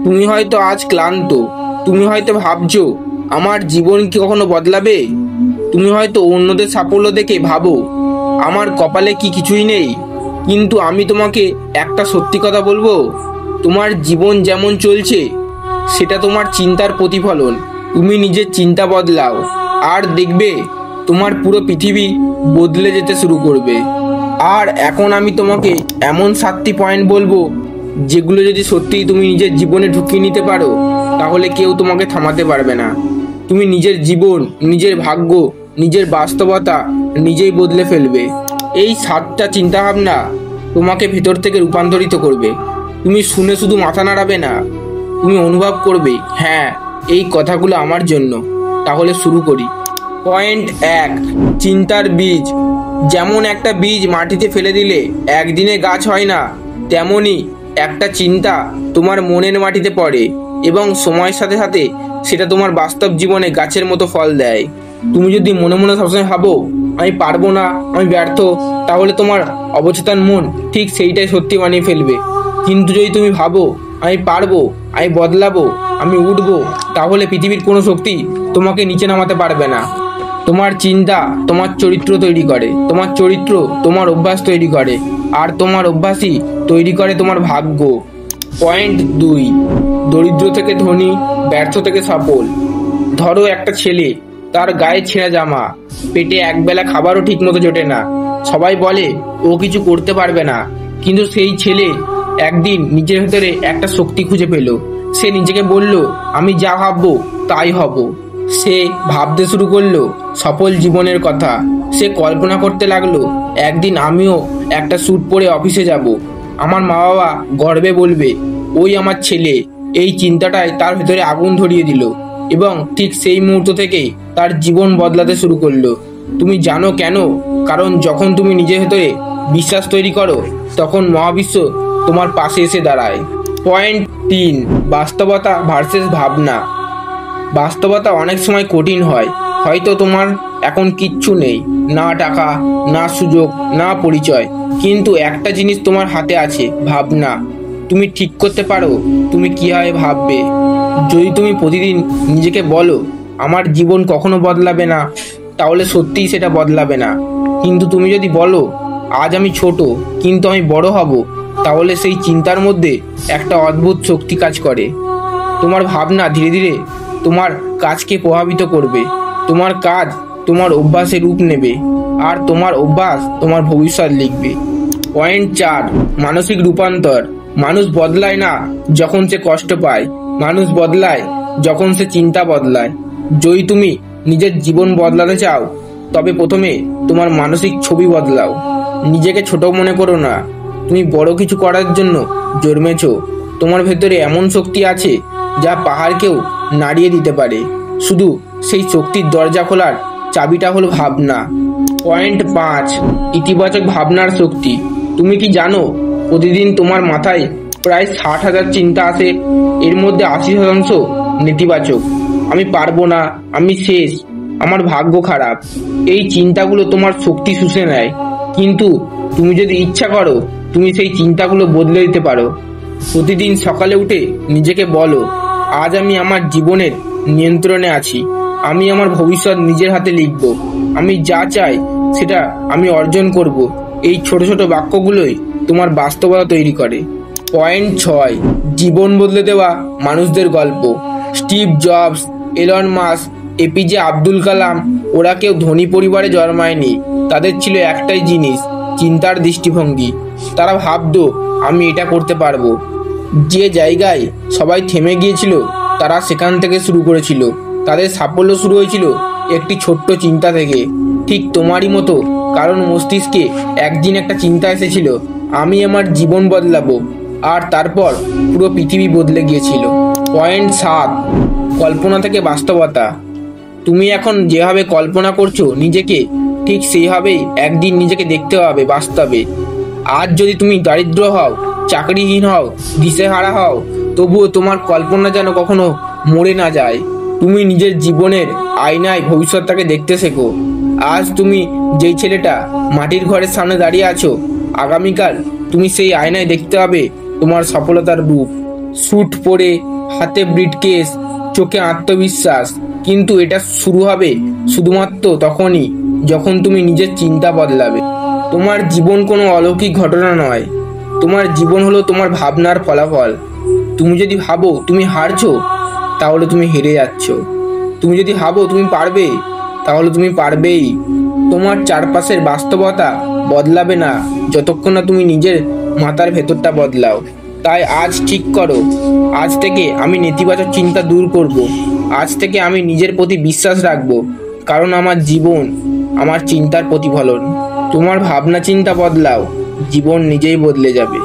তুমি হয়তো আজ ক্লান্ত, তুমি হয়তো ভাবছো আমার জীবন কি কখনো বদলাবে। তুমি হয়তো অন্যদের সাফল্য দেখে ভাবো আমার কপালে কি কিছুই নেই। কিন্তু আমি তোমাকে একটা সত্যি কথা বলবো, তোমার জীবন যেমন চলছে সেটা তোমার চিন্তার প্রতিফলন। তুমি নিজের চিন্তা বদলাও আর দেখবে তোমার পুরো পৃথিবী বদলে যেতে শুরু করবে। আর এখন আমি তোমাকে এমন 7টি পয়েন্ট বলবো যেগুলো যদি সত্যিই তুমি নিজের জীবনে ঢুকিয়ে নিতে পারো তাহলে কেউ তোমাকে থামাতে পারবে না। তুমি নিজের জীবন, নিজের ভাগ্য, নিজের বাস্তবতা নিজেই বদলে ফেলবে। এই 7টা চিন্তাভাবনা তোমাকে ভেতর থেকে রূপান্তরিত করবে। তুমি শুনে শুধু মাথা নাড়াবে না, তুমি অনুভব করবে হ্যাঁ এই কথাগুলো আমার জন্য। তাহলে শুরু করি। পয়েন্ট 1, চিন্তার বীজ। যেমন একটা বীজ মাটিতে ফেলে দিলে একদিনে গাছ হয় না, তেমনি একটা চিন্তা তোমার মনের মাটিতে পড়ে এবং সময়ের সাথে সাথে সেটা তোমার বাস্তব জীবনে গাছের মতো ফল দেয়। তুমি যদি মনে মনে সবসময় ভাবো আমি পারবো না, আমি ব্যর্থ, তাহলে তোমার অবচেতন মন ঠিক সেইটাই সত্যি বানিয়ে ফেলবে। কিন্তু যদি তুমি ভাবো আমি পারবো, আমি বদলাবো, আমি উঠবো, তাহলে পৃথিবীর কোনো শক্তি তোমাকে নিচে নামাতে পারবে না। তোমার চিন্তা তোমার চরিত্র তৈরি করে, তোমার চরিত্র তোমার অভ্যাস তৈরি করে, আর তোমার অভ্যাসই তৈরি করে তোমার ভাগ্য। পয়েন্ট 2, দরিদ্র থেকে ধনী, ব্যর্থ থেকে সফল। ধরো একটা ছেলে, তার গায়ে ছেঁড়া জামা, পেটে একবেলা খাবারও ঠিক মতো জোটে না। সবাই বলে ও কিছু করতে পারবে না, কিন্তু সেই ছেলে একদিন নিজের ভেতরে একটা শক্তি খুঁজে পেল। সে নিজেকে বলল আমি যা ভাববো তাই হব। সে ভাবতে শুরু করলো সফল জীবনের কথা। সে কল্পনা করতে লাগলো একদিন আমিও একটা স্যুট পরে অফিসে যাব, আমার মা বাবা গর্বে বলবে ওই আমার ছেলে। এই চিন্তাটাই তার ভেতরে আগুন ধরিয়ে দিল এবং ঠিক সেই মুহূর্ত থেকেই তার জীবন বদলাতে শুরু করলো। তুমি জানো কেন? কারণ যখন তুমি নিজের ভেতরে বিশ্বাস তৈরি করো তখন মহাবিশ্ব তোমার পাশে এসে দাঁড়ায়। পয়েন্ট 3, বাস্তবতা ভার্সেস ভাবনা। বাস্তবতা অনেক সময় কঠিন হয়। হয়তো তোমার এখন কিচ্ছু নেই, না টাকা, না সুযোগ, না পরিচয়, কিন্তু একটা জিনিস তোমার হাতে আছে, ভাবনা। তুমি ঠিক করতে পারো তুমি কিভাবে ভাববে। যদি তুমি প্রতিদিন নিজেকে বলো আমার জীবন কখনো বদলাবে না, তাহলে সত্যিই সেটা বদলাবে না। কিন্তু তুমি যদি বলো আজ আমি ছোট কিন্তু আমি বড় হব, তাহলে সেই চিন্তার মধ্যে একটা অদ্ভুত শক্তি কাজ করে। তোমার ভাবনা ধীরে ধীরে তোমার কাজকে প্রভাবিত করবে। তোমার কাজ তোমার অভ্যাসে রূপ নেবে, আর তোমার অভ্যাস তোমার ভবিষ্যৎ লিখবে। পয়েন্ট 4, মানসিক রূপান্তর। মানুষ বদলায় না যখন সে কষ্ট পায়, মানুষ বদলায় যখন সে চিন্তা বদলায়। যদি তুমি নিজের জীবন বদলাতে চাও তবে প্রথমে তোমার মানসিক ছবি বদলাও। নিজেকে ছোট মনে করো না, তুমি বড় কিছু করার জন্য জন্মেছো। তোমার ভেতরে এমন শক্তি আছে যা পাহাড়কেও নাড়িয়ে দিতে পারে। শুধু সেই শক্তির দরজা খোলার চাবিটা হলো ভাবনা। পয়েন্ট 5, ইতিবাচক ভাবনার শক্তি। তুমি কি জানো প্রতিদিন তোমার মাথায় প্রায় 60,000 চিন্তা আসে, এর মধ্যে 80% নেতিবাচক। আমি পারবো না, আমি শেষ, আমার ভাগ্য খারাপ। এই চিন্তাগুলো তোমার শক্তি শুষে নেয়, কিন্তু তুমি যদি ইচ্ছা করো তুমি সেই চিন্তাগুলো বদলে দিতে পারো। প্রতিদিন সকালে উঠে নিজেকে বলো আজ আমি আমার জীবনের নিয়ন্ত্রণে আছি, আমি আমার ভবিষ্যৎ নিজের হাতে লিখব, আমি যা চাই সেটা আমি অর্জন করব। এই ছোট ছোট বাক্যগুলোই তোমার বাস্তবতা তৈরি করে। পয়েন্ট 6, জীবন বদলে দেওয়া মানুষদের গল্প। Steve Jobs, Elon Musk, APJ Abdul Kalam, ওরা কেউ ধনী পরিবারে জন্মায়নি। তাদের ছিল একটাই জিনিস, চিন্তার দৃষ্টিভঙ্গি। তারা ভাবতো আমি এটা করতে পারবো। যে জায়গায় সবাই থেমে গিয়েছিল তারা সেখান থেকে শুরু করেছিল। তাদের সাফল্য শুরু হয়েছিল একটি ছোট্ট চিন্তা থেকে। ঠিক তোমারই মতো কারণ মস্তিষ্কে একদিন একটা চিন্তা এসেছিল আমি আমার জীবন বদলাবো, আর তারপর পুরো পৃথিবী বদলে গিয়েছিল। পয়েন্ট 7, কল্পনা থেকে বাস্তবতা। তুমি এখন যেভাবে কল্পনা করছো নিজেকে, ঠিক সেইভাবেই একদিন নিজেকে দেখতে হবে বাস্তবে। আজ যদি তুমি দারিদ্র হও, চাকরিহীন হও, দিশেহারা হও, তবুও তোমার কল্পনা যেন কখনো মরে না যায়। তুমি নিজের জীবনের আয়নায় ভবিষ্যৎটাকে দেখতে শেখো। আজ তুমি যেই ছেলেটা মাটির ঘরের সামনে দাঁড়িয়ে আছো, আগামীকাল তুমি সেই আয়নায় দেখতে হবে তোমার সফলতার রূপ। স্যুট পরে, হাতে ব্রিটকেস, চোখে আত্মবিশ্বাস, কিন্তু এটা শুরু হবে শুধুমাত্র তখনই যখন তুমি নিজের চিন্তা বদলাবে। তোমার জীবন কোনো অলৌকিক ঘটনা নয়, তোমার জীবন হলো তোমার ভাবনার ফলাফল। তুমি যদি ভাবো তুমি হারছো, তাহলে তুমি হেরে যাচ্ছ। তুমি যদি ভাবো তুমি পারবে, তাহলে তুমি পারবেই। তোমার চারপাশের বাস্তবতা বদলাবে না যতক্ষণ না তুমি নিজের মাথার ভেতরটা বদলাও। তাই আজ ঠিক করো, আজ থেকে আমি নেতিবাচক চিন্তা দূর করব। আজ থেকে আমি নিজের প্রতি বিশ্বাস রাখবো, কারণ আমার জীবন আমার চিন্তার প্রতিফলন। তোমার ভাবনা চিন্তা বদলাও, জীবন নিজেই বদলে যাবে।